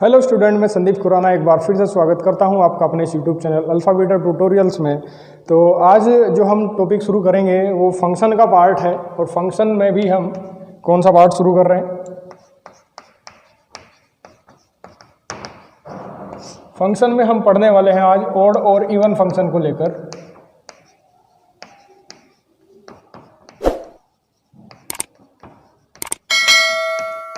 Hello student, मैं संदीप खुराना एक बार फिर से स्वागत करता हूं आपका अपने इस YouTube channel alpha beta tutorials में। तो आज जो हम टॉपिक शुरू करेंगे वो फंक्शन का पार्ट है। और फंक्शन में भी हम कौन सा पार्ट शुरू कर रहे हैं? फंक्शन में हम पढ़ने वाले हैं आज ऑड और इवन फंक्शन को लेकर।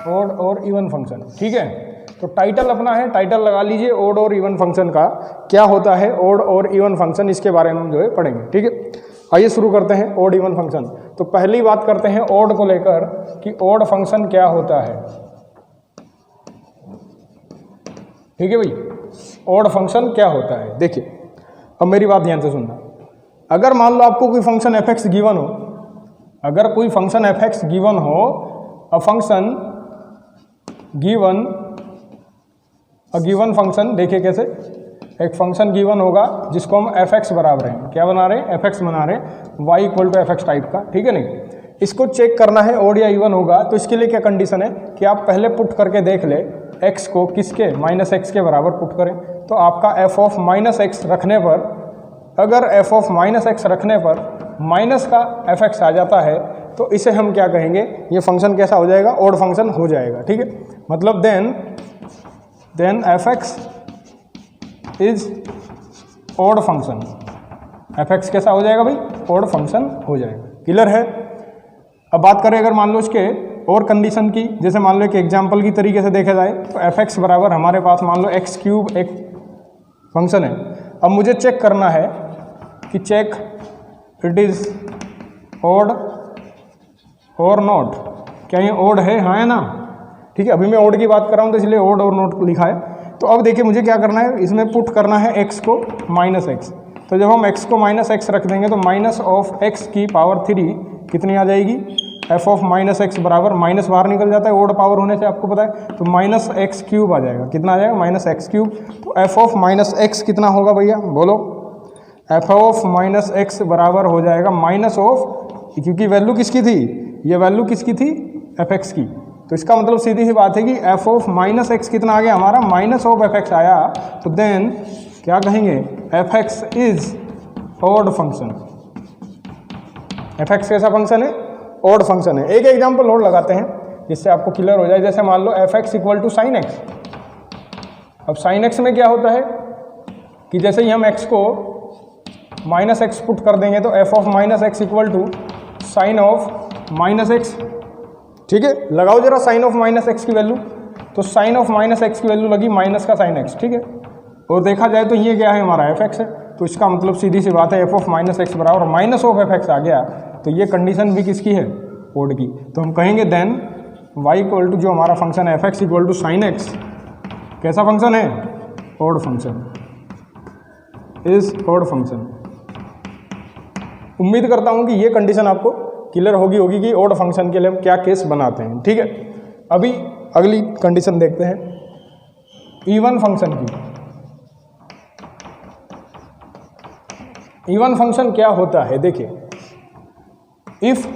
ऑड और इवन फंक्शन, ठीक है। तो टाइटल अपना है, टाइटल लगा लीजिए ऑड और इवन फंक्शन का। क्या होता है ऑड और इवन फंक्शन, इसके बारे में हम जो है पढ़ेंगे, ठीक है। आइए शुरू करते हैं ऑड इवन फंक्शन। तो पहली बात करते हैं ऑड को लेकर कि ऑड फंक्शन क्या होता है, ठीक है भाई। ऑड फंक्शन क्या होता है, देखिए अब मेरी बात ध्यान से सुनना। अगर मान लो आपको कोई फंक्शन एफ एक्स गिवन हो, अगर कोई फंक्शन एफ एक्स गिवन हो, a function given, a given function, देखिए कैसे। एक फंक्शन गिवन होगा जिसको हम एफ एक्स बराबर हैं, क्या बना रहे हैं, एफ एक्स बना रहे हैं, y equal to f x type का, ठीक है। नहीं, इसको चेक करना है ऑड या इवन होगा, तो इसके लिए क्या कंडीशन है कि आप पहले पुट करके देख ले एक्स को किसके, माइनस एक्स के बराबर पुट करें। तो आपका एफ ऑफ माइनस एक्स रखने पर, अगर एफ ऑफ माइनस एक्स रखने पर माइनस का एफ एक्स आ जाता है तो इसे हम क्या कहेंगे, ये फंक्शन कैसा हो जाएगा, ऑड फंक्शन हो जाएगा, ठीक है। मतलब then f x is odd function. F x कैसा हो जाएगा भाई, ऑड फंक्शन हो जाएगा, क्लियर है। अब बात करें अगर मान लो इसके और कंडीशन की, जैसे मान लो एक एग्जांपल की तरीके से देखा जाए तो एफ एक्स बराबर हमारे पास मान लो एक्स क्यूब एक फंक्शन है। अब मुझे चेक करना है कि चेक इट इज ऑड और नॉट, क्या ये ऑड है, हाँ है ना, ठीक है। अभी मैं ऑड की बात कर रहा हूँ तो इसलिए ऑड और नॉट लिखा है। तो अब देखिए मुझे क्या करना है, इसमें पुट करना है एक्स को माइनस एक्स। तो जब हम एक्स को माइनस एक्स रख देंगे तो माइनस ऑफ एक्स की पावर 3 कितनी आ जाएगी, एफ ऑफ माइनस एक्स बराबर, माइनस बाहर निकल जाता है ऑड पावर होने से, आपको पता है, तो माइनस एक्स क्यूब आ जाएगा। कितना आ जाएगा, माइनस एक्स क्यूब। तो एफ ऑफ माइनस एक्स कितना होगा भैया, बोलो। एफ ऑफ माइनस एक्स बराबर हो जाएगा माइनस ऑफ, क्योंकि वैल्यू किसकी थी, ये वैल्यू किसकी थी, एफ एक्स की। तो इसका मतलब सीधी सी बात है कि एफ ऑफ माइनस एक्स कितना आ गया हमारा, माइनस ऑफ एफ एक्स आया। तो देन क्या कहेंगे, F x is odd function. F x कैसा फंक्शन है, ऑड फंक्शन है। एक एग्जांपल और लगाते हैं जिससे आपको क्लियर हो जाए। जैसे मान लो f x equal to sine x. अब साइन एक्स में क्या होता है कि जैसे ही हम एक्स को माइनस एक्स पुट कर देंगे तो f of minus x equal to sine of minus x, ठीक है। लगाओ जरा साइन ऑफ माइनस एक्स की वैल्यू, तो साइन ऑफ माइनस एक्स की वैल्यू लगी माइनस का साइन एक्स, ठीक है। और देखा जाए तो ये क्या है, हमारा एफ एक्स है। तो इसका मतलब सीधी सी बात है एफ ऑफ माइनस एक्स बराबर माइनस ऑफ एफ एक्स आ गया। तो ये कंडीशन भी किसकी है, ऑड की। तो हम कहेंगे देन वाई इक्वल टू, जो हमारा फंक्शन है f x equal to sine x, कैसा फंक्शन है, odd function, is odd function. उम्मीद करता हूं कि ये कंडीशन आपको क्लियर होगी कि ऑड फंक्शन के लिए हम क्या केस बनाते हैं, ठीक है। अभी अगली कंडीशन देखते हैं इवन फंक्शन की। इवन फंक्शन क्या होता है, देखिए if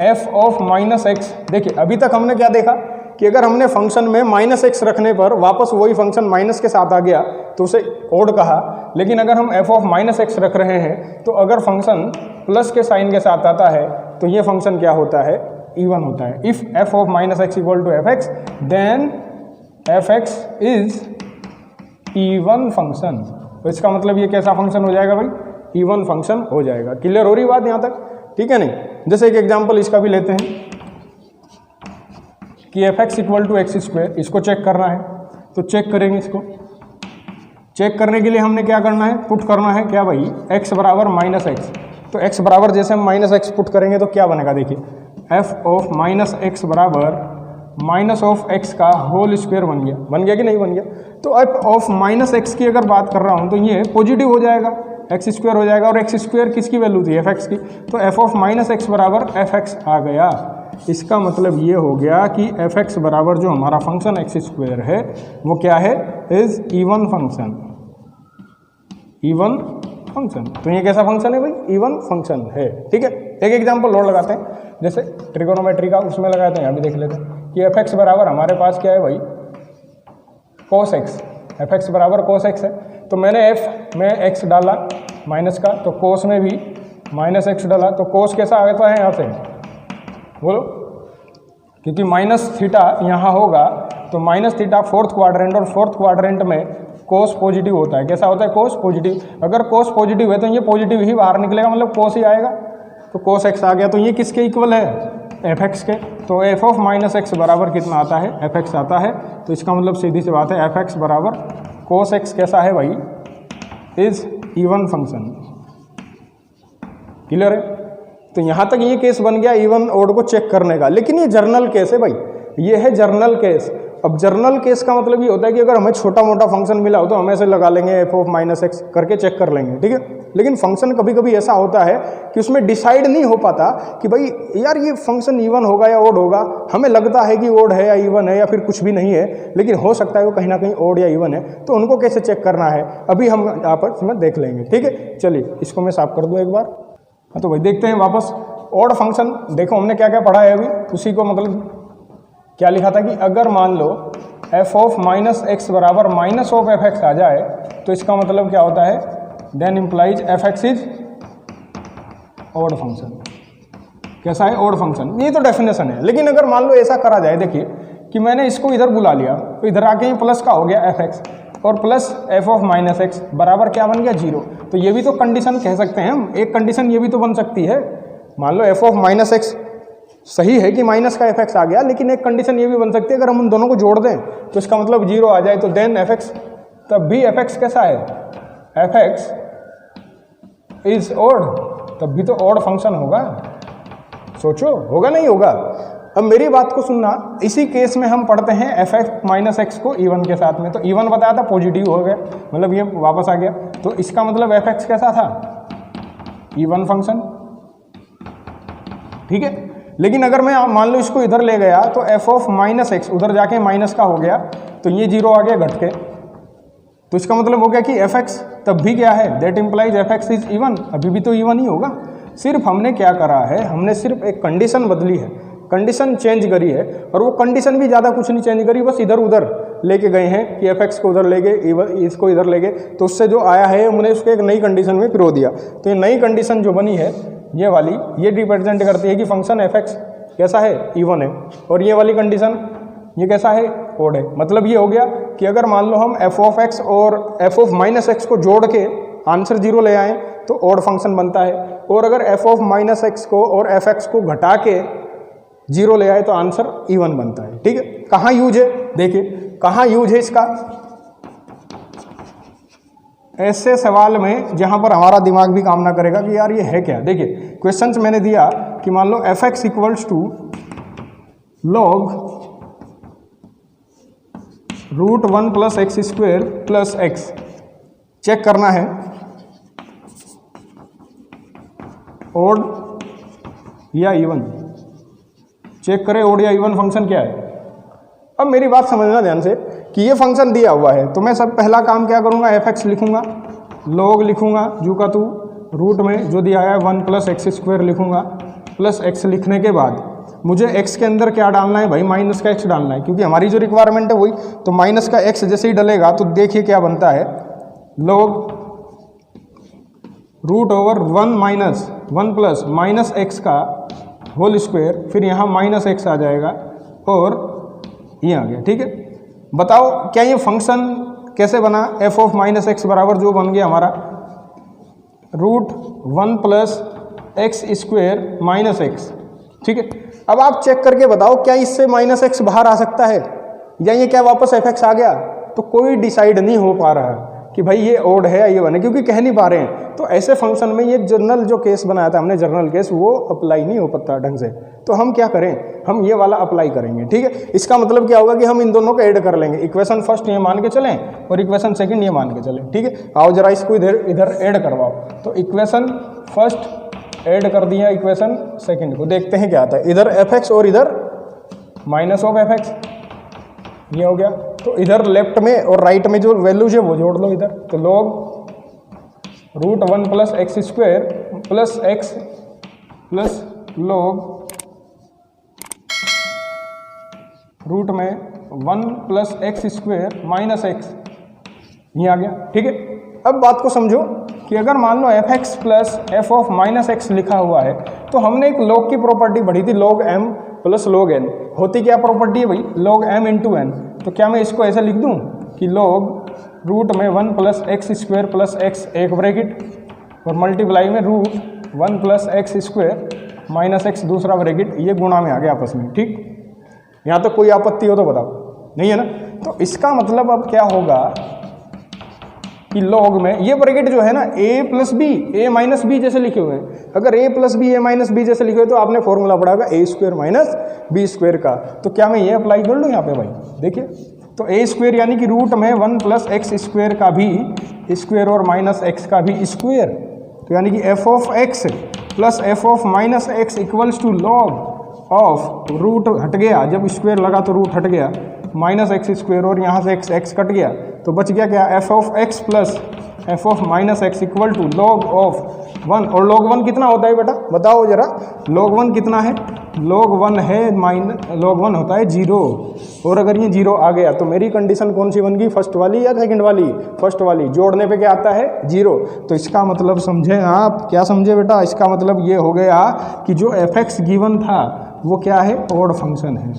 f of minus x, देखिए अभी तक हमने क्या देखा कि अगर हमने फंक्शन में माइनस एक्स रखने पर वापस वही फंक्शन माइनस के साथ आ गया तो उसे ऑड कहा। लेकिन अगर हम एफ ऑफ माइनस एक्स रख रहे हैं तो अगर फंक्शन प्लस के साइन के साथ आता है तो ये फंक्शन क्या होता है, इवन होता है। If f of minus x equal to f x then f x is even function. तो इसका मतलब ये कैसा फंक्शन हो जाएगा भाई, इवन फंक्शन हो जाएगा। क्लियर हो रही बात यहाँ तक, ठीक है। नहीं, जैसे एक एग्जांपल इसका भी लेते हैं कि f x equal to x square, इसको चेक करना है। तो चेक करेंगे, इसको चेक करने के लिए हमने क्या करना है, पुट करना है क्या भाई, एक्स बराबर माइनस एक्स। तो एक्स बराबर जैसे हम माइनस एक्स पुट करेंगे तो क्या बनेगा, देखिए एफ ऑफ माइनस एक्स बराबर माइनस ऑफ एक्स का होल स्क्वायर बन गया कि नहीं बन गया। तो एफ ऑफ माइनस एक्स की अगर बात कर रहा हूँ तो ये पॉजिटिव हो जाएगा, एक्स स्क्वायर हो जाएगा। और एक्स स्क्वायर किसकी वैल्यू थी, एफ एक्स की। तो एफ ऑफ माइनस एक्स बराबर एफ एक्स आ गया। इसका मतलब ये हो गया कि एफ एक्स बराबर जो हमारा फंक्शन एक्स स्क्वायर है वो क्या है, is even function, even function. तो ये कैसा फंक्शन है भाई, इवन फंक्शन है, ठीक है। एक एग्जांपल और लगाते हैं, जैसे ट्रिगोनोमेट्री का उसमें लगाते हैं, यहाँ भी देख लेते हैं कि एफ एक्स बराबर हमारे पास क्या है भाई, cos x, एफ एक्स बराबर cos x है, तो मैंने f में x डाला माइनस का, तो cos में भी माइनस x डाला, तो cos कैसा आता है यहाँ से बोलो, क्योंकि माइनस थीटा यहाँ होगा, तो माइनस थीटा फोर्थ क्वाड्रेंट, और फोर्थ क्वाड्रेंट में cos पॉजिटिव होता है। कैसा होता है? cos positive. अगर cos पॉजिटिव है तो ये पॉजिटिव ही बाहर निकलेगा, मतलब cos ही आएगा, तो cos x आ गया। तो ये किसके इक्वल है? एफ एक्स के। तो एफ ऑफ माइनस एक्स बराबर कितना आता है? एफ एक्स आता है। तो इसका मतलब सीधी सी बात है एफ एक्स बराबर कोस एक्स कैसा है भाई? Is even function. क्लियर है? तो यहाँ तक ये केस बन गया इवन ओड को चेक करने का, लेकिन ये जर्नल केस है भाई, ये है जर्नल केस। अब जर्नल केस का मतलब ये होता है कि अगर हमें छोटा मोटा फंक्शन मिला हो तो हम ऐसे लगा लेंगे एफ ऑफ माइनस एक्स करके चेक कर लेंगे, ठीक है। लेकिन फंक्शन कभी कभी ऐसा होता है कि उसमें डिसाइड नहीं हो पाता कि भाई यार ये फंक्शन इवन होगा या ओड होगा। हमें लगता है कि ओड है या इवन है या फिर कुछ भी नहीं है, लेकिन हो सकता है वो कहीं ना कहीं ओड या इवन है। तो उनको कैसे चेक करना है अभी हम यहाँ पर इसमें देख लेंगे, ठीक है। चलिए इसको मैं साफ कर दूँ एक बार। हाँ तो भाई देखते हैं वापस ओड फंक्शन। देखो हमने क्या क्या पढ़ा है अभी, उसी को मतलब क्या लिखा था कि अगर मान लो एफ ऑफ माइनस एक्स बराबर माइनस ऑफ एफ एक्स आ जाए तो इसका मतलब क्या होता है? Then implies f x is odd function. कैसा है? Odd function. ये तो डेफिनेशन है। लेकिन अगर मान लो ऐसा करा जाए, देखिए कि मैंने इसको इधर बुला लिया तो इधर आके प्लस का हो गया एफ एक्स, और plus f of minus x बराबर क्या बन गया? 0। तो ये भी तो कंडीशन कह सकते हैं हम, एक कंडीशन ये भी तो बन सकती है। मान लो एफ ऑफ माइनस एक्स सही है कि माइनस का एफ एक्स आ गया, लेकिन एक कंडीशन ये भी बन सकती है अगर हम उन दोनों को जोड़ दें तो इसका मतलब 0 आ जाए, तो देन एफ एक्स, तब भी एफ एक्स कैसा है? एफ एक्स इज ओड, तब भी तो ओड फंक्शन होगा। सोचो होगा नहीं होगा। अब मेरी बात को सुनना, इसी केस में हम पढ़ते हैं एफ एक्स माइनस एक्स को इवन के साथ में, तो इवन बताया था पॉजिटिव हो गया, मतलब ये वापस आ गया। तो इसका मतलब एफ एक्स कैसा था? इवन फंक्शन, ठीक है। लेकिन अगर मैं मान लो इसको इधर ले गया तो एफ ऑफ माइनस एक्स उधर जाके माइनस का हो गया, तो ये 0 आ गया घट के। तो इसका मतलब हो गया कि एफ एक्स तब भी क्या है? That implies f x is even, अभी भी तो इवन ही होगा। सिर्फ हमने क्या करा है, हमने सिर्फ एक कंडीशन बदली है, कंडीशन चेंज करी है, और वो कंडीशन भी ज़्यादा कुछ नहीं चेंज करी, बस इधर उधर लेके गए हैं कि एफ एक्स को उधर ले गए, इसको इधर ले गए, तो उससे जो आया है हमने उसको एक नई कंडीशन में पिरो दिया। तो ये नई कंडीशन जो बनी है ये वाली, ये रिप्रेजेंट करती है कि फंक्शन एफ एक्स कैसा है? इवन है। और ये वाली कंडीशन ये कैसा है? ओड है। मतलब ये हो गया कि अगर मान लो हम एफ ऑफ एक्स और एफ ऑफ माइनस एक्स को जोड़ के आंसर 0 ले आएँ तो ओड फंक्शन बनता है, और अगर एफ ऑफ माइनस एक्स को और एफ एक्स को घटा के 0 ले आए तो आंसर इवन बनता है, ठीक है। कहाँ यूज है? देखिए कहाँ यूज है इसका, ऐसे सवाल में जहां पर हमारा दिमाग भी काम ना करेगा कि यार ये है क्या। देखिए क्वेश्चन मैंने दिया कि मान लो f x equals to log √1 plus x square plus x. Check करना है ओड या इवन, चेक करें ओड या इवन फंक्शन क्या है। अब मेरी बात समझना ध्यान से कि ये फंक्शन दिया हुआ है, तो मैं सब पहला काम क्या करूँगा? एफ एक्स लिखूँगा, लॉग लिखूँगा जू का तू, रूट में जो दिया है 1 प्लस एक्स स्क्वायर लिखूँगा, प्लस एक्स लिखने के बाद मुझे एक्स के अंदर क्या डालना है भाई? माइनस का एक्स डालना है, क्योंकि हमारी जो रिक्वायरमेंट है वही। तो माइनस का एक्स जैसे ही डलेगा तो देखिए क्या बनता है, log √1 minus 1 plus minus x का होल स्क्वायर, फिर यहाँ माइनस एक्स आ जाएगा और ये आ गया, ठीक है। बताओ क्या ये फंक्शन कैसे बना? एफ ऑफ माइनस एक्स बराबर जो बन गया हमारा √1 plus x square minus x, ठीक है। अब आप चेक करके बताओ क्या इससे माइनस एक्स बाहर आ सकता है, या ये क्या वापस एफ एक्स आ गया? तो कोई डिसाइड नहीं हो पा रहा है कि भाई ये ओड है या ये वन है, क्योंकि कह नहीं पा रहे हैं। तो ऐसे फंक्शन में ये जर्नल जो केस बनाया था हमने, जर्नल केस, वो अप्लाई नहीं हो पाता ढंग से। तो हम क्या करें? हम ये वाला अप्लाई करेंगे, ठीक है। इसका मतलब क्या होगा कि हम इन दोनों को ऐड कर लेंगे, इक्वेशन फर्स्ट ये मान के चलें और इक्वेशन सेकंड ये मान के चलें, ठीक है। आओ जरा इसको इधर ऐड करवाओ। तो इक्वेशन फर्स्ट ऐड कर दिया इक्वेशन सेकंड को, देखते हैं क्या आता है। इधर एफ एक्स और इधर माइनस ऑफ एफ एक्स, ये हो गया। तो इधर लेफ्ट में और राइट में जो वैल्यूज है वो जोड़ लो इधर। तो log √1 plus x square plus x plus log root में 1 plus x square minus x, ये आ गया। ठीक है, अब बात को समझो कि अगर मान लो f x plus f of minus x लिखा हुआ है, तो हमने एक लॉग की प्रॉपर्टी पढ़ी थी, log m plus log n. होती क्या प्रॉपर्टी है भाई? Log m into n. तो क्या मैं इसको ऐसे लिख दूं कि लॉग रूट में 1 plus x square plus x एक ब्रैकेट और मल्टीप्लाई में root 1 plus x square minus x दूसरा ब्रैकेट, ये गुणा में आ गया आपस में। ठीक, यहाँ तक कोई आपत्ति हो तो बताओ, नहीं है ना? तो इसका मतलब अब क्या होगा कि लॉग में ये ब्रैकेट जो है ना a plus b, a minus b जैसे लिखे हुए हैं। अगर a plus b a minus b जैसे लिखे हुए तो आपने फॉर्मूला पढ़ा होगा a square minus b square का। तो क्या मैं ये अप्लाई कर लूँ यहाँ पे भाई? देखिए, तो ए स्क्वायर यानी कि रूट में 1 प्लस एक्स स्क्वायर का भी स्क्वायर और माइनस एक्स का भी स्क्वायर, तो यानी कि f of x plus f of minus x equals to log of root हट गया, जब स्क्वायर लगा तो रूट हट गया, माइनस एक्स स्क्वायर और यहाँ से एक्स कट गया तो बच गया क्या? F of x plus f of minus x equal to log of 1। और लॉग 1 कितना होता है बेटा? बताओ जरा, लॉग 1 कितना है? लॉग 1 है लॉग 1 होता है 0। और अगर ये 0 आ गया तो मेरी कंडीशन कौन सी बन गई? फर्स्ट वाली या सेकंड वाली? फर्स्ट वाली। जोड़ने पे क्या आता है? 0। तो इसका मतलब समझे आप? क्या समझे बेटा? इसका मतलब ये हो गया कि जो एफ एक्स गिवन था वो क्या है? ऑड फंक्शन है।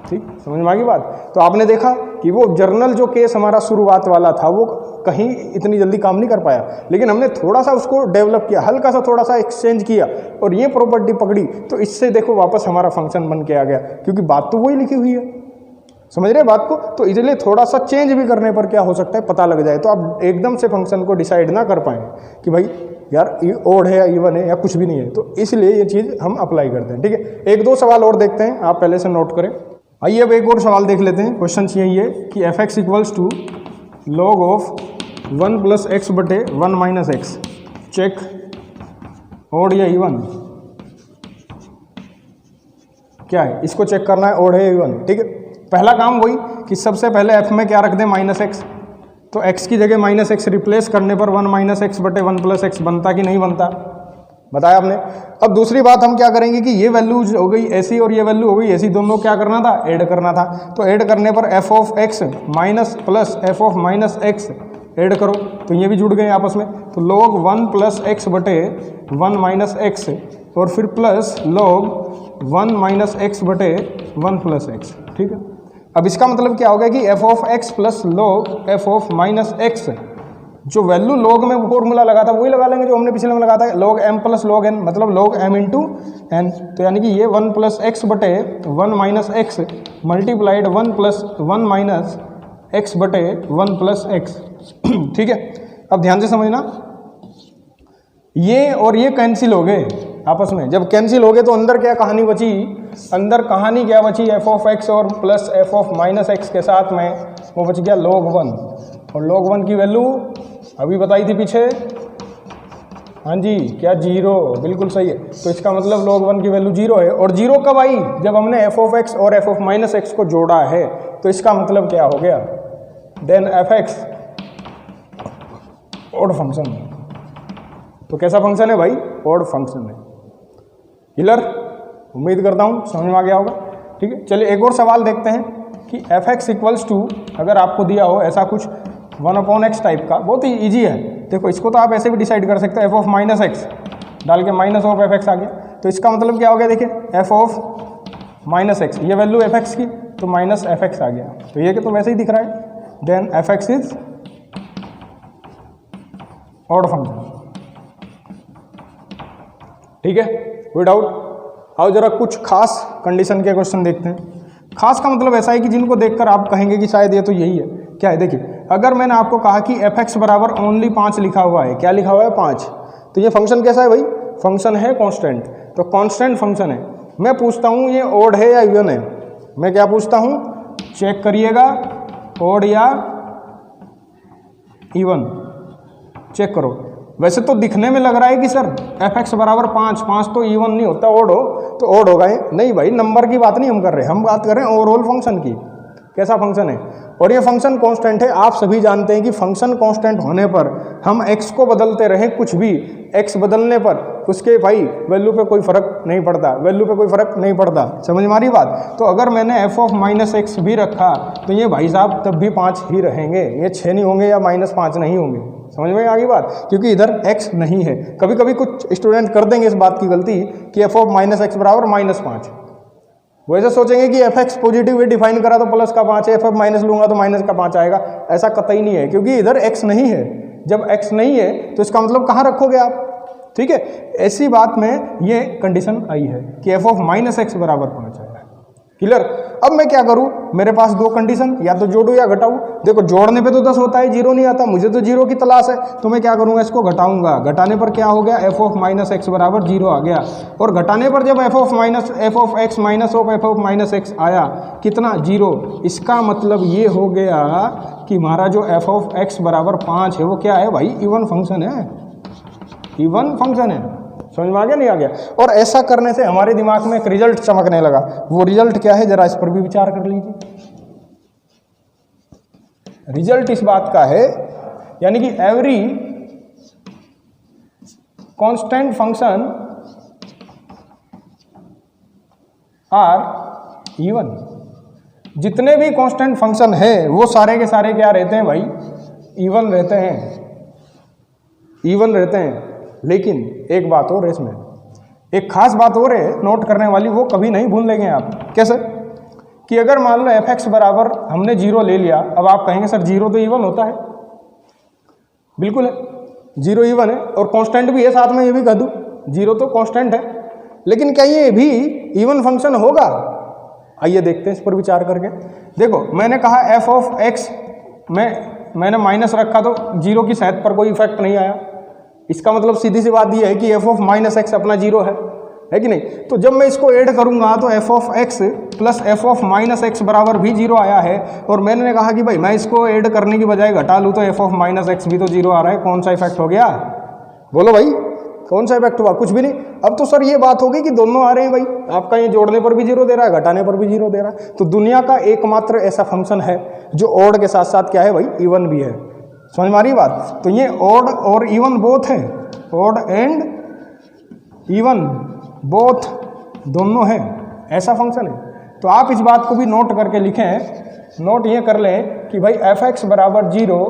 ठीक, समझ में आ गई बात? तो आपने देखा कि वो जर्नल जो केस हमारा शुरुआत वाला था वो कहीं इतनी जल्दी काम नहीं कर पाया, लेकिन हमने थोड़ा सा उसको डेवलप किया, हल्का सा थोड़ा सा एक्सचेंज किया और ये प्रॉपर्टी पकड़ी, तो इससे देखो वापस हमारा फंक्शन बन के आ गया, क्योंकि बात तो वही लिखी हुई है। समझ रहे बात को? तो इसलिए थोड़ा सा चेंज भी करने पर क्या हो सकता है पता लग जाए, तो आप एकदम से फंक्शन को डिसाइड ना कर पाएँ कि भाई यार ये ओड है या इवन है या कुछ भी नहीं है। तो इसलिए ये चीज़ हम अप्लाई करते हैं। ठीक है, एक दो सवाल और देखते हैं, आप पहले से नोट करें। आइए अब एक और सवाल देख लेते हैं। क्वेश्चन यही है कि f x equals to log of 1 plus x बटे 1 माइनस एक्स, चेक ओड या इवन। क्या है? इसको चेक करना है ओड है या इवन। ठीक है, पहला काम वही कि सबसे पहले एफ में क्या रख दें? Minus x. तो एक्स की जगह माइनस एक्स रिप्लेस करने पर 1 माइनस एक्स बटे 1 प्लस एक्स बनता कि नहीं बनता? बताया आपने। अब दूसरी बात हम क्या करेंगे कि ये वैल्यूज हो गई ऐसी और ये वैल्यू हो गई ऐसी, दोनों क्या करना था? ऐड करना था। तो ऐड करने पर F of x minus plus f of minus x add करो तो ये भी जुड़ गए आपस में। तो लॉग 1 प्लस एक्स बटे 1 माइनस एक्स और फिर प्लस लॉग 1 माइनस एक्स बटे 1 प्लस एक्स। ठीक है, अब इसका मतलब क्या हो गया कि f of x plus log F of minus x, जो वैल्यू लॉग में फॉर्मूला लगा था वही लगा लेंगे जो हमने पिछले में लगा था, log m plus log n, मतलब लॉग एम इंटू एन। तो यानी कि ये 1 प्लस एक्स बटे 1 minus x multiplied 1 plus 1 minus x बटे 1 प्लस एक्स। ठीक है, अब ध्यान से समझना, ये और ये कैंसिल हो गए आपस में। जब कैंसिल हो गए तो अंदर क्या कहानी बची? अंदर कहानी क्या बची? एफ ऑफ एक्स और plus f of minus x के साथ में वो बच गया log 1। और log 1 की वैल्यू अभी बताई थी पीछे, हाँ जी, क्या? 0। बिल्कुल सही है। तो इसका मतलब log 1 की वैल्यू 0 है। और 0 कब आई? जब हमने एफ ऑफ एक्स और एफ ऑफ माइनस एक्स को जोड़ा है। तो इसका मतलब क्या हो गया? Then f x odd function. तो कैसा फंक्शन है भाई? ऑड फंक्शन है। क्लियर? उम्मीद करता हूँ समझ में आ गया होगा। ठीक है, चलिए एक और सवाल देखते हैं कि एफ एक्स इक्वल्स टू, अगर आपको दिया हो ऐसा कुछ 1/x टाइप का, बहुत ही ईजी है। देखो इसको तो आप ऐसे भी डिसाइड कर सकते हो, एफ ऑफ माइनस एक्स डाल के माइनस ऑफ एफ एक्स आ गया। तो इसका मतलब क्या हो गया? देखिए एफ ऑफ माइनस एक्स, ये वैल्यू एफ एक्स की, तो माइनस एफ एक्स आ गया। तो ये तो वैसे ही दिख रहा है। Then f x is odd function. ठीक है, कोई डाउट? आओ जरा कुछ खास कंडीशन के क्वेश्चन देखते हैं। खास का मतलब ऐसा है कि जिनको देखकर आप कहेंगे कि शायद ये तो यही है। क्या है? देखिए, अगर मैंने आपको कहा कि एफ एक्स बराबर ओनली 5 लिखा हुआ है, क्या लिखा हुआ है? 5। तो ये फंक्शन कैसा है भाई? फंक्शन है कांस्टेंट। तो कांस्टेंट फंक्शन है। मैं पूछता हूँ ये ओड है या इवन है? मैं क्या पूछता हूँ? चेक करिएगा, ओड या इवन, चेक करो। वैसे तो दिखने में लग रहा है कि सर एफ एक्स बराबर 5 तो इवन नहीं होता, ओड हो तो ओड होगा। नहीं भाई, नंबर की बात नहीं हम कर रहे, हम बात कर रहे हैं ओवरऑल फंक्शन की। कैसा फंक्शन है? और ये फंक्शन कांस्टेंट है। आप सभी जानते हैं कि फंक्शन कांस्टेंट होने पर हम x को बदलते रहें कुछ भी, x बदलने पर उसके भाई वैल्यू पे कोई फर्क नहीं पड़ता, वैल्यू पे कोई फर्क नहीं पड़ता। समझ में आ रही बात? तो अगर मैंने f ऑफ माइनस एक्स भी रखा तो ये भाई साहब तब भी 5 ही रहेंगे, ये 6 नहीं होंगे या -5 नहीं होंगे। समझ में आ गई बात? क्योंकि इधर x नहीं है। कभी कभी कुछ स्टूडेंट कर देंगे इस बात की गलती कि f ऑफ माइनस एक्स बराबर -5, वो ऐसे सोचेंगे कि एफ एक्स पॉजिटिव डिफाइन करा तो प्लस का 5 है, एफ माइनस लूंगा तो माइनस का 5 आएगा। ऐसा कतई नहीं है, क्योंकि इधर x नहीं है। जब x नहीं है तो इसका मतलब कहाँ रखोगे आप? ठीक है, ऐसी बात में ये कंडीशन आई है कि एफ ऑफ माइनस एक्स बराबर 5 आएगा। क्लियर? अब मैं क्या करूं, मेरे पास दो कंडीशन, या तो जोड़ू या घटाऊं। देखो जोड़ने पे तो 10 होता है, 0 नहीं आता, मुझे तो 0 की तलाश है। तो मैं क्या करूंगा, इसको घटाऊंगा। घटाने पर क्या हो गया, एफ ऑफ माइनस एक्स बराबर 0 आ गया। और घटाने पर जब F of x minus of F of minus x आया, कितना, 0। इसका मतलब ये हो गया कि हमारा जो एफ ऑफ एक्स बराबर 5 है वो क्या है भाई, इवन फंक्शन है, इवन फंक्शन है। समझ में आ गया नहीं आ गया? और ऐसा करने से हमारे दिमाग में एक रिजल्ट चमकने लगा। वो रिजल्ट क्या है, जरा इस पर भी विचार कर लीजिए। रिजल्ट इस बात का है, यानी कि every constant function are even. जितने भी कांस्टेंट फंक्शन है वो सारे के सारे क्या रहते हैं भाई, इवन रहते हैं, इवन रहते हैं। लेकिन एक बात और है इसमें, एक खास बात और है नोट करने वाली, वो कभी नहीं भूल लेंगे आप। कैसे? कि अगर मान लो एफ एक्स बराबर हमने 0 ले लिया। अब आप कहेंगे सर 0 तो इवन होता है। बिल्कुल है, 0 इवन है और कांस्टेंट भी है साथ में, ये भी कह दूं 0 तो कांस्टेंट है। लेकिन क्या ये भी इवन फंक्शन होगा? आइए देखते हैं इस पर विचार करके। देखो मैंने कहा एफ ऑफ एक्स मैंने माइनस रखा तो 0 की सेहत पर कोई इफेक्ट नहीं आया। इसका मतलब सीधी सी बात यह है कि एफ ऑफ माइनस एक्स अपना 0 है कि नहीं? तो जब मैं इसको ऐड करूंगा तो f of x plus f of minus x बराबर भी 0 आया है। और मैंने कहा कि भाई मैं इसको ऐड करने की बजाय घटा लूँ तो एफ ऑफ माइनस एक्स भी तो 0 आ रहा है। कौन सा इफेक्ट हो गया? बोलो भाई, कौन सा इफेक्ट हुआ? कुछ भी नहीं। अब तो सर ये बात होगी कि दोनों आ रहे हैं भाई, आपका ये जोड़ने पर भी 0 दे रहा है, घटाने पर भी 0 दे रहा है। तो दुनिया का एकमात्र ऐसा फंक्शन है जो ऑड के साथ साथ क्या है भाई, इवन भी है। समझ में आ रही बात? तो ये ऑड और इवन बोथ है, ऑड एंड इवन बोथ दोनों है, ऐसा फंक्शन है। तो आप इस बात को भी नोट करके लिखें, नोट ये कर लें कि भाई एफ एक्स बराबर 0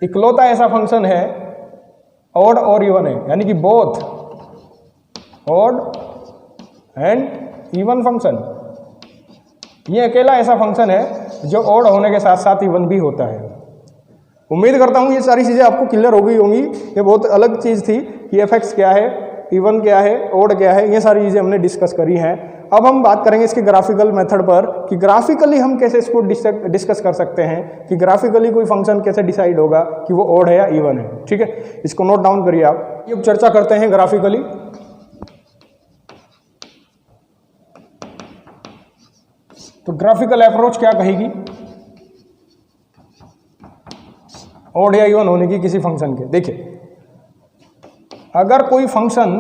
इकलौता ऐसा फंक्शन है ऑड और इवन है, यानी कि both odd and even function. ये अकेला ऐसा फंक्शन है जो ऑड होने के साथ साथ इवन भी होता है। उम्मीद करता हूँ ये सारी चीज़ें आपको क्लियर हो गई होंगी। ये बहुत अलग चीज़ थी कि एफ एक्स क्या है, इवन क्या है, ऑड क्या है, ये सारी चीज़ें हमने डिस्कस करी हैं। अब हम बात करेंगे इसके ग्राफिकल मेथड पर कि ग्राफिकली हम कैसे इसको डिस्कस कर सकते हैं कि ग्राफिकली कोई फंक्शन कैसे डिसाइड होगा कि वो ऑड है या इवन है। ठीक है, इसको नोट डाउन करिए आप। अब चर्चा करते हैं ग्राफिकली। तो ग्राफिकल अप्रोच क्या कहेगी ऑड या इवन होने की किसी फंक्शन के? देखिए, अगर कोई फंक्शन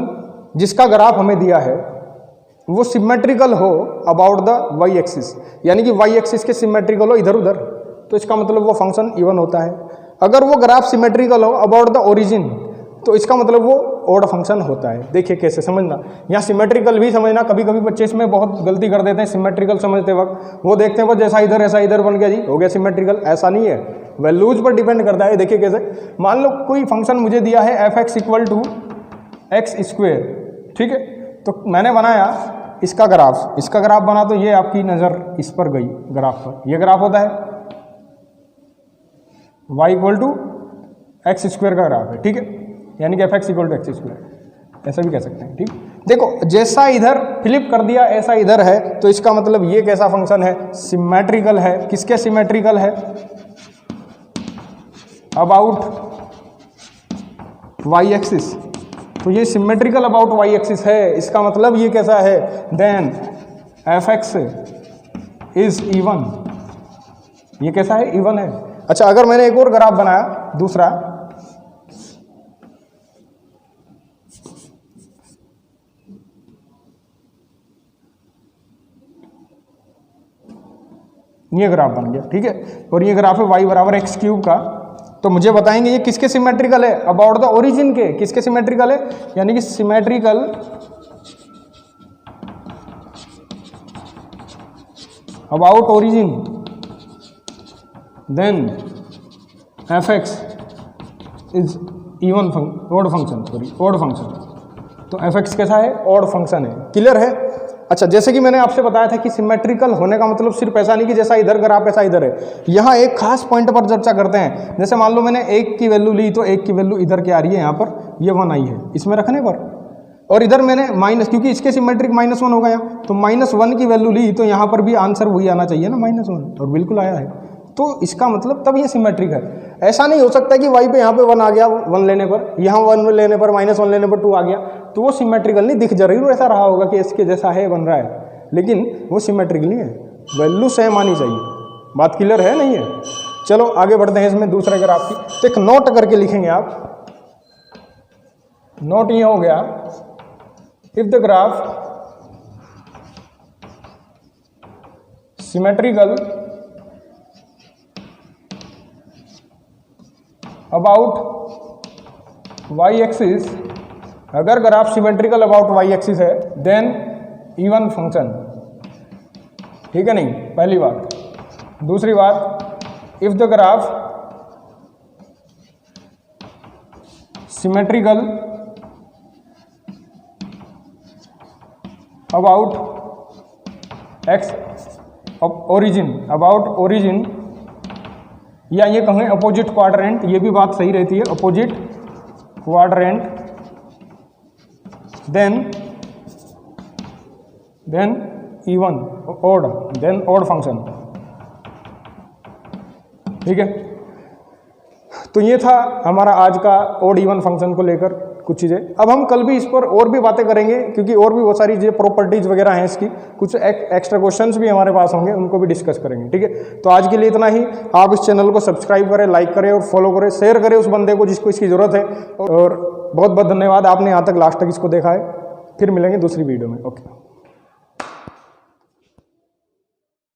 जिसका ग्राफ हमें दिया है वो सिमेट्रिकल हो अबाउट द वाई एक्सिस, यानी कि वाई एक्सिस के सिमेट्रिकल हो इधर उधर, तो इसका मतलब वो फंक्शन इवन होता है। अगर वो ग्राफ सिमेट्रिकल हो अबाउट द ओरिजिन, तो इसका मतलब वो ऑड फंक्शन होता है। देखिए कैसे समझना, यहाँ सिमेट्रिकल भी समझना। कभी कभी बच्चे इसमें बहुत गलती कर देते हैं सिमेट्रिकल समझते वक्त, वो देखते हैं बस जैसा इधर ऐसा इधर बन गया जी, हो गया सिमेट्रिकल। ऐसा नहीं है, वैल्यूज पर डिपेंड करता है। देखिए कैसे, मान लो कोई फंक्शन मुझे दिया है f x equal to x square, ठीक है? तो मैंने बनाया इसका ग्राफ बना, तो ये आपकी नज़र इस पर गई ग्राफ पर, ये ग्राफ होता है y equal to x square का ग्राफ है। ठीक है, यानी कि f x equal to x square, ऐसा भी कह सकते हैं। ठीक, देखो जैसा इधर फ्लिप कर दिया ऐसा इधर है, तो इसका मतलब ये कैसा फंक्शन है, सिमेट्रिकल है। किसके सिमेट्रिकल है? About y axis. तो ये सिमेट्रिकल अबाउट वाई एक्सिस है, इसका मतलब ये कैसा है, then f x is even. ये कैसा है, इवन है। अच्छा, अगर मैंने एक और ग्राफ बनाया दूसरा, ये ग्राफ बन गया, ठीक है। और ये ग्राफ है y बराबर एक्स क्यूब का। तो मुझे बताएंगे ये किसके सिमेट्रिकल है, अबाउट द ओरिजिन के किसके सिमेट्रिकल है, यानी कि symmetrical about origin, then f x is even odd function, sorry odd function. तो एफ एक्स कैसा है, ऑड फंक्शन है, क्लियर है। अच्छा, जैसे कि मैंने आपसे बताया था कि सिमेट्रिकल होने का मतलब सिर्फ ऐसा नहीं कि जैसा इधर ग्राफ ऐसा इधर है। यहाँ एक खास पॉइंट पर चर्चा करते हैं। जैसे मान लो मैंने 1 की वैल्यू ली तो 1 की वैल्यू इधर क्या आ रही है, यहाँ पर ये 1 आई है इसमें रखने पर, और इधर मैंने माइनस, क्योंकि इसके सिमेट्रिक -1 हो गया, तो -1 की वैल्यू ली तो यहाँ पर भी आंसर वही आना चाहिए ना, -1, और बिल्कुल आया है। तो इसका मतलब तब ये सिमेट्रिक है। ऐसा नहीं हो सकता कि y पे यहाँ पे 1 आ गया 1 लेने पर, यहाँ 1 लेने पर -1 लेने पर 2 आ गया, तो वो सिमेट्रिकल नहीं दिख, जरूर ऐसा रहा होगा कि इसके जैसा है बन रहा है, लेकिन वो सिमेट्रिकल नहीं है, वैल्यू सेम आनी चाहिए। बात क्लियर है नहीं है। चलो आगे बढ़ते हैं इसमें दूसरे ग्राफ की। तो एक नोट करके लिखेंगे आप, नोट ये हो गया, if the graph symmetrical about y axis, अगर graph symmetrical about y axis है देन इवन फंक्शन, ठीक है नहीं, पहली बात। दूसरी बात, if the graph symmetrical about x origin, about origin, या ये कहें अपोजिट क्वाड्रेंट, ये भी बात सही रहती है, opposite quadrant, then even odd, then odd function, ठीक है। तो ये था हमारा आज का ऑड इवन फंक्शन को लेकर कुछ चीज़ें। अब हम कल भी इस पर और भी बातें करेंगे, क्योंकि और भी बहुत सारी चीज़ें प्रॉपर्टीज वगैरह हैं इसकी, कुछ एक्स्ट्रा क्वेश्चंस भी हमारे पास होंगे, उनको भी डिस्कस करेंगे, ठीक है। तो आज के लिए इतना ही। आप इस चैनल को सब्सक्राइब करें, लाइक करें और फॉलो करें, शेयर करें उस बंदे को जिसको इसकी ज़रूरत है। और बहुत बहुत धन्यवाद, आपने यहाँ तक लास्ट तक इसको देखा है। फिर मिलेंगे दूसरी वीडियो में, ओके।